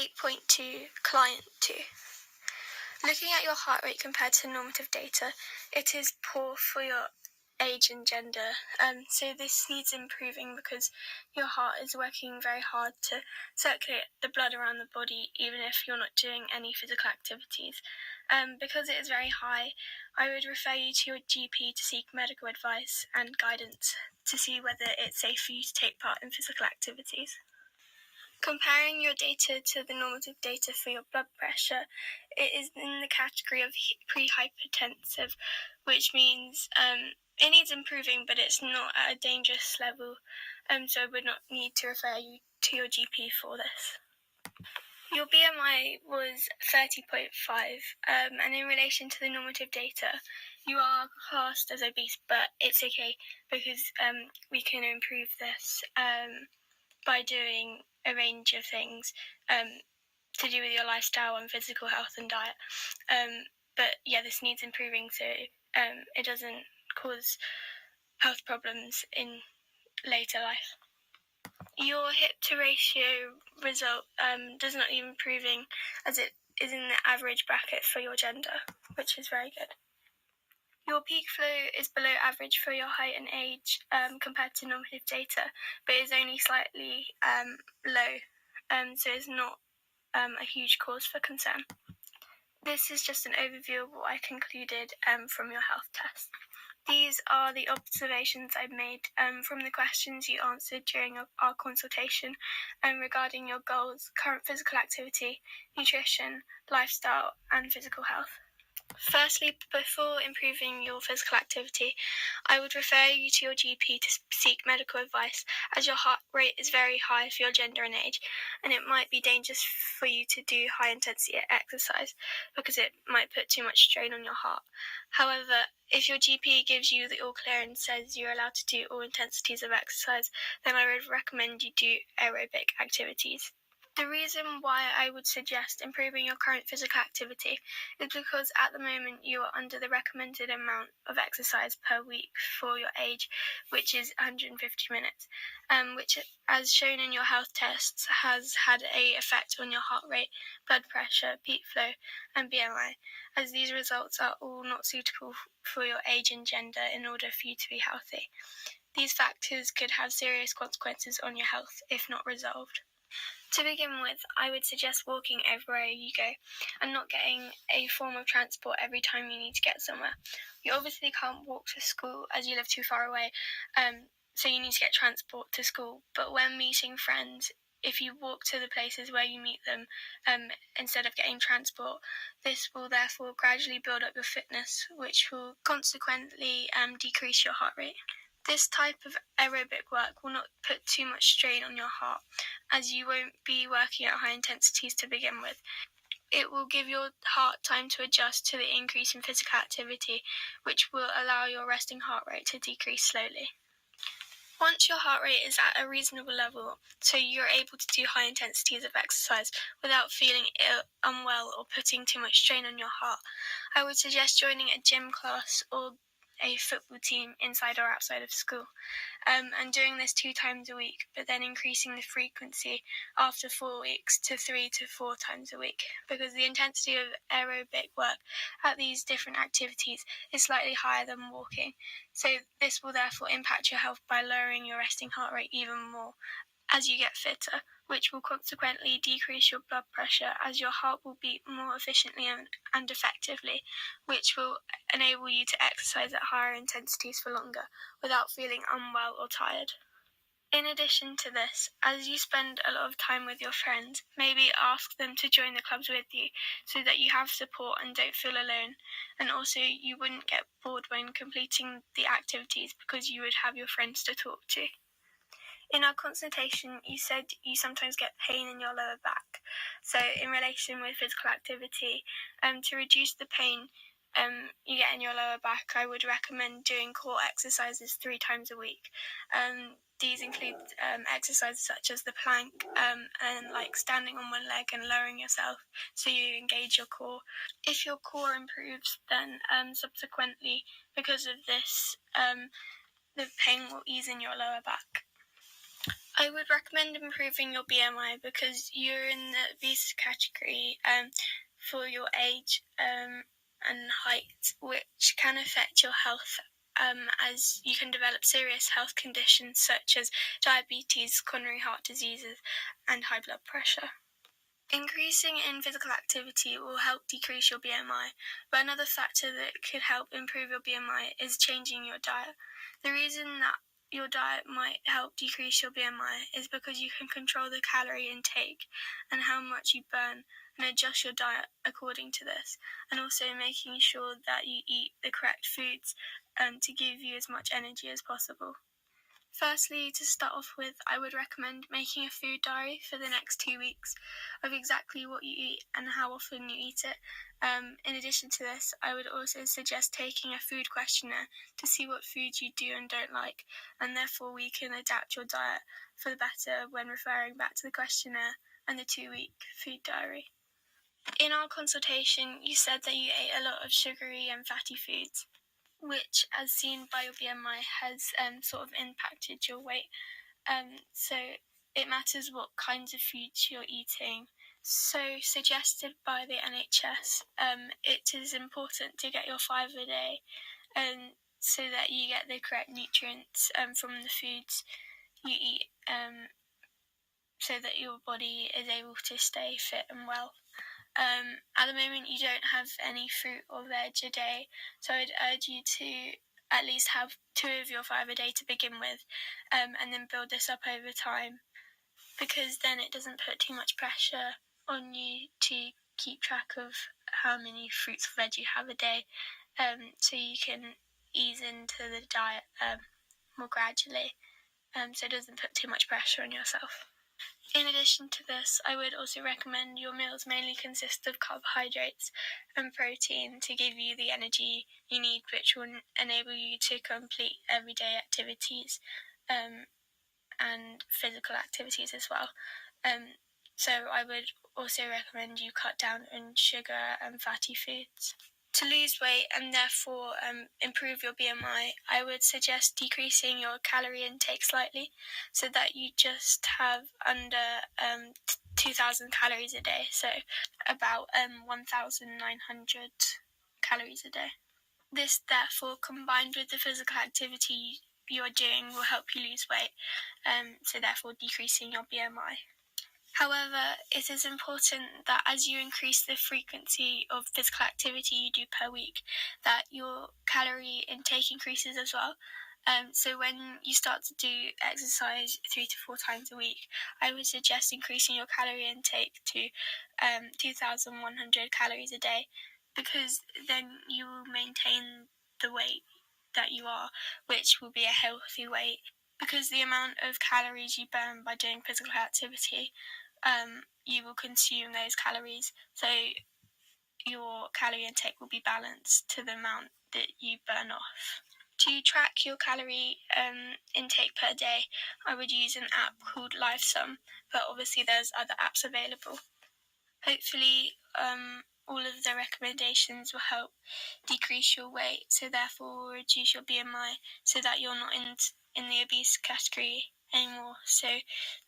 8.2 Client 2. Looking at your heart rate compared to normative data, it is poor for your age and gender. So this needs improving because your heart is working very hard to circulate the blood around the body even if you're not doing any physical activities. Because it is very high, I would refer you to your GP to seek medical advice and guidance to see whether it's safe for you to take part in physical activities. Comparing your data to the normative data for your blood pressure, it is in the category of pre-hypertensive, which means it needs improving, but it's not at a dangerous level, so I would not need to refer you to your GP for this. Your BMI was 30.5, and in relation to the normative data, you are classed as obese, but it's okay because we can improve this by doing a range of things to do with your lifestyle and physical health and diet. But yeah, this needs improving so it doesn't cause health problems in later life. Your hip to ratio result does not need improving as it is in the average bracket for your gender, which is very good. Your peak flow is below average for your height and age compared to normative data, but is only slightly low, so it's not a huge cause for concern. This is just an overview of what I concluded from your health test. These are the observations I made from the questions you answered during our consultation regarding your goals, current physical activity, nutrition, lifestyle, and physical health. Firstly, before improving your physical activity, I would refer you to your GP to seek medical advice, as your heart rate is very high for your gender and age, and it might be dangerous for you to do high-intensity exercise because it might put too much strain on your heart. However, if your GP gives you the all-clear and says you're allowed to do all intensities of exercise, then I would recommend you do aerobic activities. The reason why I would suggest improving your current physical activity is because at the moment you are under the recommended amount of exercise per week for your age, which is 150 minutes, which, as shown in your health tests, has had an effect on your heart rate, blood pressure, peak flow, and BMI, as these results are all not suitable for your age and gender in order for you to be healthy. These factors could have serious consequences on your health if not resolved. To begin with, I would suggest walking everywhere you go and not getting a form of transport every time you need to get somewhere. You obviously can't walk to school as you live too far away, so you need to get transport to school. But when meeting friends, if you walk to the places where you meet them instead of getting transport, this will therefore gradually build up your fitness, which will consequently decrease your heart rate. This type of aerobic work will not put too much strain on your heart, as you won't be working at high intensities to begin with. It will give your heart time to adjust to the increase in physical activity, which will allow your resting heart rate to decrease slowly. Once your heart rate is at a reasonable level, so you're able to do high intensities of exercise without feeling unwell or putting too much strain on your heart, I would suggest joining a gym class or a football team inside or outside of school, and doing this 2 times a week, but then increasing the frequency after 4 weeks to 3 to 4 times a week, because the intensity of aerobic work at these different activities is slightly higher than walking, so this will therefore impact your health by lowering your resting heart rate even more as you get fitter, which will consequently decrease your blood pressure as your heart will beat more efficiently and effectively, which will enable you to exercise at higher intensities for longer without feeling unwell or tired. In addition to this, as you spend a lot of time with your friends, maybe ask them to join the clubs with you so that you have support and don't feel alone, and also you wouldn't get bored when completing the activities because you would have your friends to talk to. In our consultation, you said you sometimes get pain in your lower back. So in relation with physical activity, to reduce the pain you get in your lower back, I would recommend doing core exercises 3 times a week. These include exercises such as the plank and like standing on one leg and lowering yourself so you engage your core. If your core improves, then subsequently, because of this, the pain will ease in your lower back. I would recommend improving your BMI because you're in the obese category for your age and height, which can affect your health as you can develop serious health conditions such as diabetes, coronary heart diseases, and high blood pressure. Increasing in physical activity will help decrease your BMI, but another factor that could help improve your BMI is changing your diet. The reason that your diet might help decrease your BMI is because you can control the calorie intake and how much you burn and adjust your diet according to this, and also making sure that you eat the correct foods to give you as much energy as possible. Firstly, to start off with, I would recommend making a food diary for the next 2 weeks of exactly what you eat and how often you eat it. In addition to this, I would also suggest taking a food questionnaire to see what foods you do and don't like, and therefore we can adapt your diet for the better when referring back to the questionnaire and the 2-week food diary. In our consultation, you said that you ate a lot of sugary and fatty foods, which, as seen by your BMI, has sort of impacted your weight. So it matters what kinds of foods you're eating. So, suggested by the NHS, it is important to get your 5 a day so that you get the correct nutrients from the foods you eat so that your body is able to stay fit and well. At the moment, you don't have any fruit or veg a day, so I'd urge you to at least have 2 of your 5 a day to begin with, and then build this up over time, because then it doesn't put too much pressure on you to keep track of how many fruits or veg you have a day, so you can ease into the diet more gradually, so it doesn't put too much pressure on yourself. In addition to this, I would also recommend your meals mainly consist of carbohydrates and protein to give you the energy you need, which will enable you to complete everyday activities and physical activities as well. So I would also recommend you cut down on sugar and fatty foods. To lose weight and therefore improve your BMI, I would suggest decreasing your calorie intake slightly so that you just have under 2,000 calories a day, so about 1,900 calories a day. This, therefore, combined with the physical activity you're doing, will help you lose weight, so therefore decreasing your BMI. However, it is important that as you increase the frequency of physical activity you do per week, that your calorie intake increases as well. So when you start to do exercise 3 to 4 times a week, I would suggest increasing your calorie intake to 2,100 calories a day, because then you will maintain the weight that you are, which will be a healthy weight, because the amount of calories you burn by doing physical activity, you will consume those calories, so your calorie intake will be balanced to the amount that you burn off. To track your calorie intake per day, I would use an app called LiveSum, but obviously there's other apps available. Hopefully, all of the recommendations will help decrease your weight, so therefore will reduce your BMI, so that you're not in the obese category anymore, so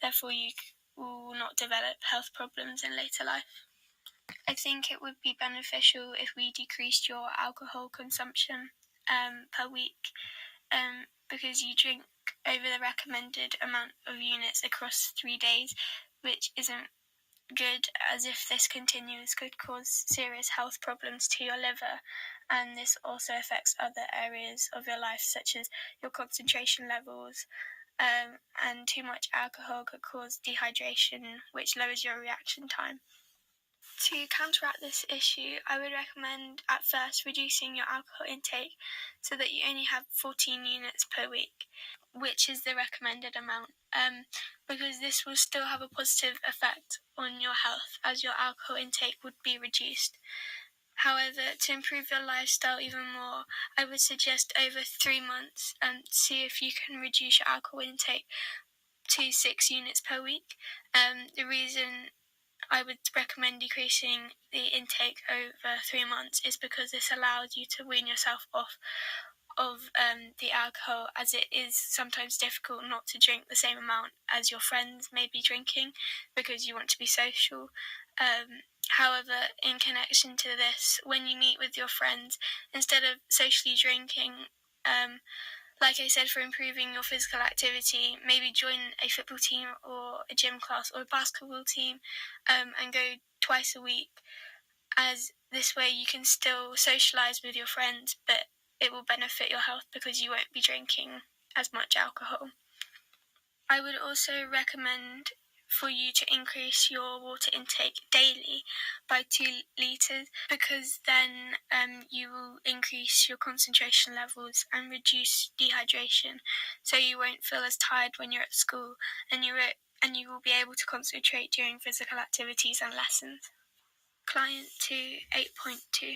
therefore you will not develop health problems in later life. I think it would be beneficial if we decreased your alcohol consumption per week, because you drink over the recommended amount of units across 3 days, which isn't good, as if this continues could cause serious health problems to your liver, and this also affects other areas of your life such as your concentration levels, and too much alcohol could cause dehydration, which lowers your reaction time. To counteract this issue, I would recommend at first reducing your alcohol intake so that you only have 14 units per week, which is the recommended amount, because this will still have a positive effect on your health as your alcohol intake would be reduced. However, to improve your lifestyle even more, I would suggest over 3 months see if you can reduce your alcohol intake to 6 units per week. The reason I would recommend decreasing the intake over 3 months is because this allows you to wean yourself off of the alcohol, as it is sometimes difficult not to drink the same amount as your friends may be drinking because you want to be social. However, in connection to this, when you meet with your friends, instead of socially drinking, like I said, for improving your physical activity, maybe join a football team or a gym class or a basketball team, and go twice a week, as this way you can still socialise with your friends, but it will benefit your health because you won't be drinking as much alcohol. I would also recommend for you to increase your water intake daily by 2 litres, because then you will increase your concentration levels and reduce dehydration, so you won't feel as tired when you're at school, and you will be able to concentrate during physical activities and lessons. Client 2, 8.2.